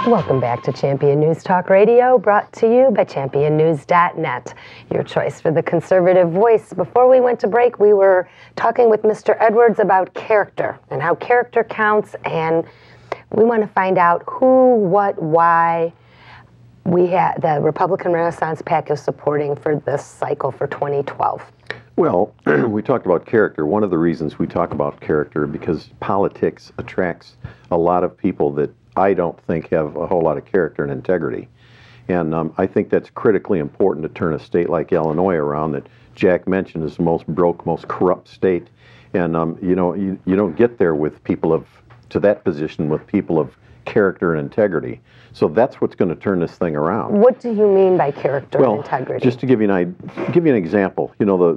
Welcome back to Champion News Talk Radio, brought to you by championnews.net, your choice for the conservative voice. Before we went to break, we were talking with Mr. Edwards about character and how character counts, and we want to find out who, what, why the Republican Renaissance PAC is supporting for this cycle for 2012. Well, we talked about character. One of the reasons we talk about character because politics attracts a lot of people that I don't think have a whole lot of character and integrity. And I think that's critically important to turn a state like Illinois around that Jack mentioned is the most broke, most corrupt state. And you know, you don't get there with people to that position with people of character and integrity. So that's what's going to turn this thing around. What do you mean by character and integrity? Just to give you an example, you know,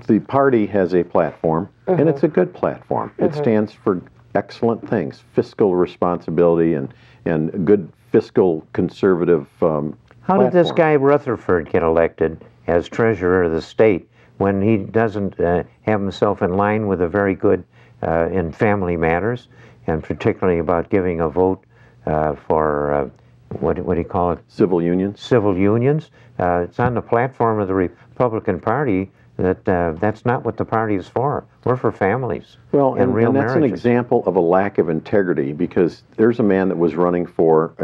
the party has a platform, and it's a good platform. It stands for excellent things, fiscal responsibility and good fiscal conservative How did this guy Rutherford get elected as treasurer of the state when he doesn't have himself in line with a very good in family matters, and particularly about giving a vote for what do you call it? Civil unions. Civil unions. It's on the platform of the Republican Party that that's not what the party is for. We're for families. Well, and real that's an example of a lack of integrity, because there's a man that was running for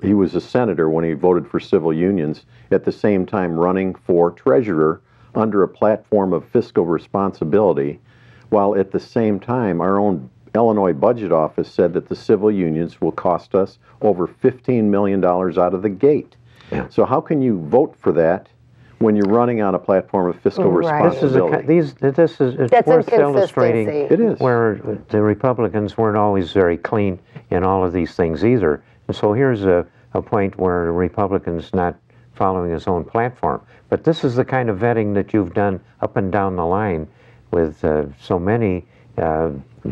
he was a senator when he voted for civil unions, at the same time running for treasurer under a platform of fiscal responsibility, while at the same time our own Illinois Budget Office said that the civil unions will cost us over $15 million out of the gate. Yeah. So how can you vote for that when you're running on a platform of fiscal responsibility? This is worth illustrating. It is. Where the Republicans weren't always very clean in all of these things either. And so here's a point where the Republicans not following his own platform. But this is the kind of vetting that you've done up and down the line with so many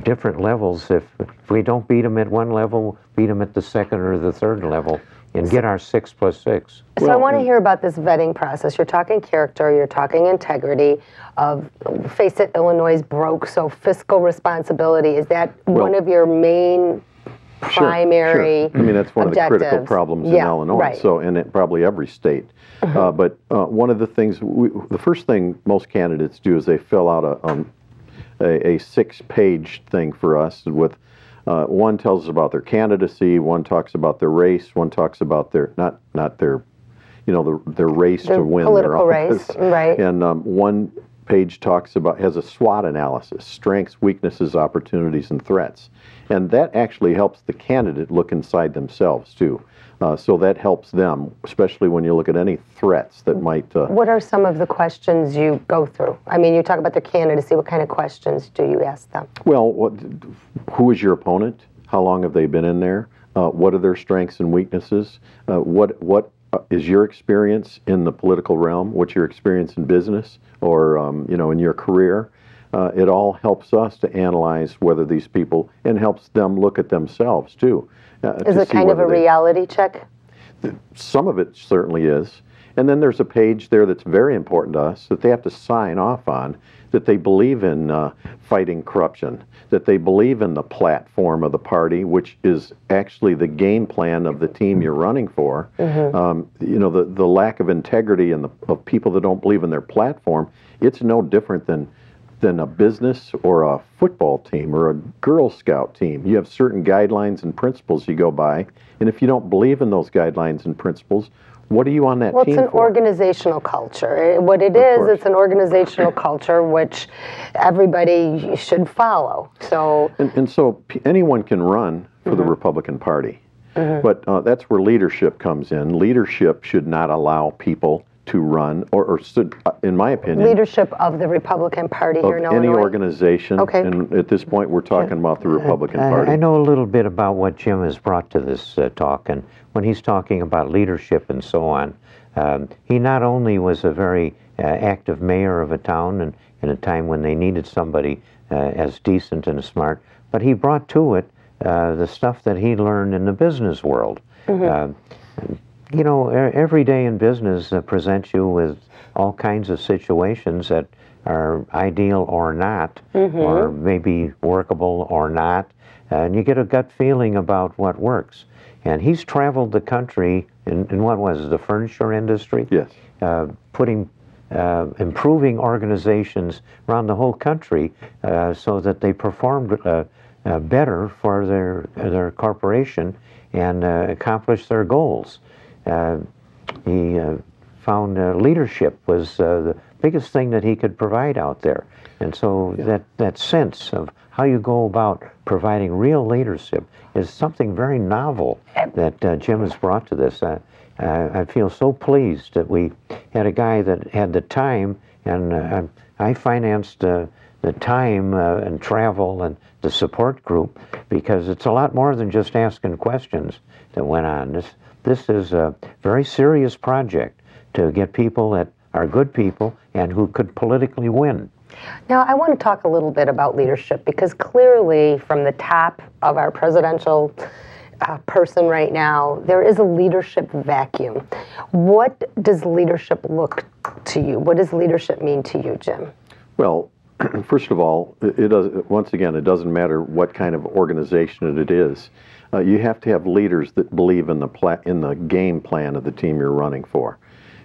different levels. If we don't beat them at one level, beat them at the second or the third level, and get our 6+6. So I want to hear about this vetting process. You're talking character, you're talking integrity. Face it, Illinois is broke, so fiscal responsibility, is that one of your main primary Sure. I mean, that's one objectives? of the critical problems in Illinois, right. So, and probably every state. But one of the things, the first thing most candidates do is they fill out a 6-page thing for us with one tells us about their candidacy, one talks about their race, one talks about their not their, you know, their race to win their office. Race, right? And one page has a SWOT analysis: strengths, weaknesses, opportunities, and threats. And that actually helps the candidate look inside themselves too. So that helps them, especially when you look at any threats that might... What are some of the questions you go through? I mean, you talk about their candidacy. What kind of questions do you ask them? Well, who is your opponent? How long have they been in there? What are their strengths and weaknesses? What is your experience in the political realm? What's your experience in business or, you know, in your career? It all helps us to analyze whether these people, and helps them look at themselves too. Is it kind of a reality check? Some of it certainly is. And then there's a page there that's very important to us that they have to sign off on, that they believe in fighting corruption, that they believe in the platform of the party, which is actually the game plan of the team you're running for. You know, the lack of integrity of people that don't believe in their platform, it's no different than a business or a football team or a Girl Scout team. You have certain guidelines and principles you go by, and if you don't believe in those guidelines and principles, what are you on that team for? Well, it's an organizational culture. What it is, it's an organizational culture which everybody should follow. So and so anyone can run for the Republican Party, but that's where leadership comes in. Leadership should not allow people to run, or in my opinion, leadership of the Republican Party here in Illinois. Any organization. Okay. And at this point, we're talking about the Republican Party. I know a little bit about what Jim has brought to this talk, and when he's talking about leadership and so on, he not only was a very active mayor of a town, and in a time when they needed somebody as decent and smart, but he brought to it the stuff that he learned in the business world. You know, every day in business presents you with all kinds of situations that are ideal or not, or maybe workable or not, and you get a gut feeling about what works. And he's traveled the country in what was the furniture industry? Yes. Improving organizations around the whole country so that they performed better for their corporation and accomplished their goals. He found leadership was the biggest thing that he could provide out there. And so that sense of how you go about providing real leadership is something very novel that Jim has brought to this. I feel so pleased that we had a guy that had the time, and I financed the time and travel and the support group, because it's a lot more than just asking questions that went on. This is a very serious project to get people that are good people and who could politically win. Now, I want to talk a little bit about leadership, because clearly from the top of our presidential person right now, there is a leadership vacuum. What does leadership look to you? What does leadership mean to you, Jim? Well, first of all, once again, it doesn't matter what kind of organization it is. You have to have leaders that believe in the game plan of the team you're running for.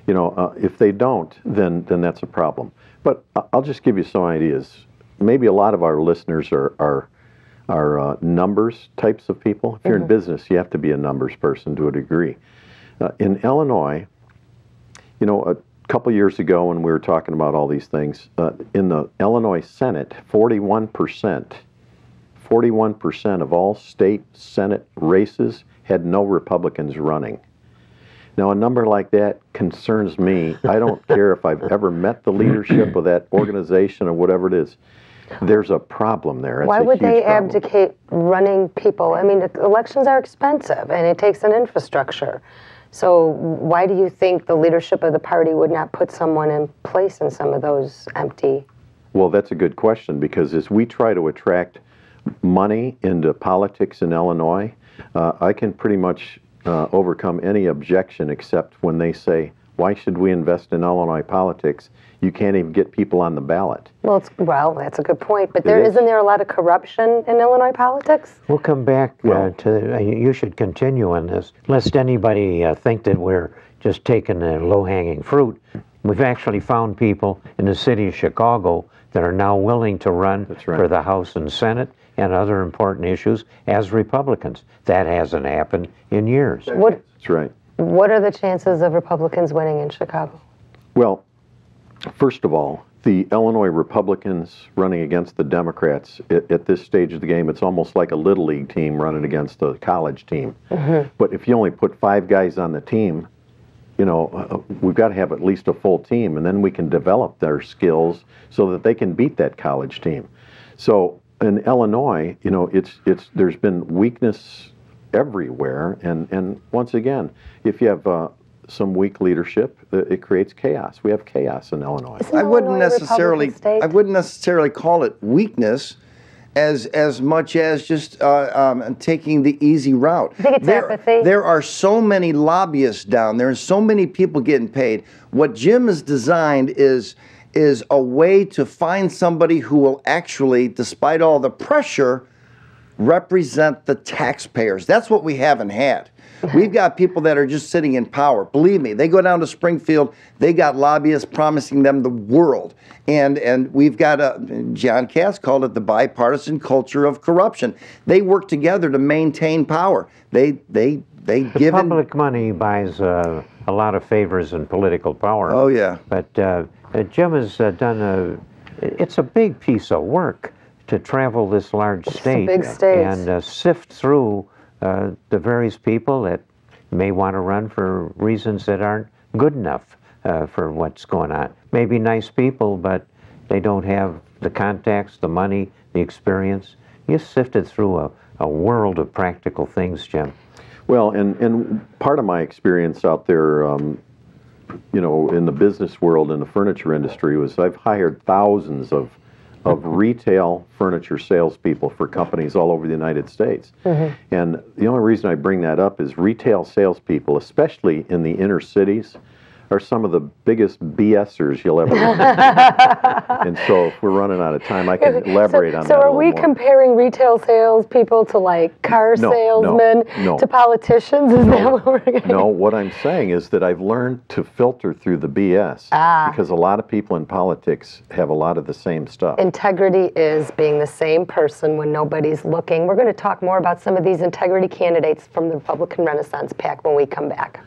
You know, if they don't, then that's a problem. But I'll just give you some ideas. Maybe a lot of our listeners are numbers types of people. If you're in business, you have to be a numbers person to a degree. In Illinois, you know, a couple years ago when we were talking about all these things, in the Illinois Senate, 41% of all state Senate races had no Republicans running. Now, a number like that concerns me. I don't care if I've ever met the leadership of that organization or whatever it is. There's a problem there. It's Why would they problem. abdicate running people? I mean, elections are expensive, and it takes an infrastructure. So why do you think the leadership of the party would not put someone in place in some of those empty? Well, that's a good question, because as we try to attract money into politics in Illinois, I can pretty much overcome any objection except when they say, why should we invest in Illinois politics? You can't even get people on the ballot. Well, that's a good point. But isn't there a lot of corruption in Illinois politics? We'll come back to, you should continue on this, lest anybody think that we're just taking the low-hanging fruit. We've actually found people in the city of Chicago that are now willing to run for the House and Senate and other important issues as Republicans. That hasn't happened in years. That's right. What are the chances of Republicans winning in Chicago? Well, first of all, the Illinois Republicans running against the Democrats at this stage of the game, it's almost like a Little League team running against a college team. But if you only put 5 guys on the team, you know, we've got to have at least a full team, and then we can develop their skills so that they can beat that college team. So in Illinois, you know, there's been weakness everywhere, and once again, if you have some weak leadership, it creates chaos. We have chaos in Illinois. I wouldn't necessarily call it weakness as much as just taking the easy route. I think it's apathy. There are so many lobbyists down there and so many people getting paid. What Jim has designed is a way to find somebody who will actually, despite all the pressure, represent the taxpayers. That's what we haven't had. We've got people that are just sitting in power. Believe me, they go down to Springfield, they got lobbyists promising them the world. And we've got John Cass called it the bipartisan culture of corruption. They work together to maintain power. Public money buys a lot of favors in political power. Oh, yeah. But Jim has done it's a big piece of work to travel this large state, big state, and sift through the various people that may want to run for reasons that aren't good enough for what's going on. Maybe nice people, but they don't have the contacts, the money, the experience. You sifted through a world of practical things, Jim. Well, and part of my experience out there, you know, in the business world, in the furniture industry, was I've hired thousands of retail furniture salespeople for companies all over the United States. And the only reason I bring that up is retail salespeople, especially in the inner cities, are some of the biggest BSers you'll ever meet. And so if we're running out of time, I can elaborate on that So a are little we more. comparing retail salespeople to like car salesmen to politicians? Is that what we're getting? No, what I'm saying is that I've learned to filter through the BS because a lot of people in politics have a lot of the same stuff. Integrity is being the same person when nobody's looking. We're going to talk more about some of these integrity candidates from the Republican Renaissance PAC when we come back.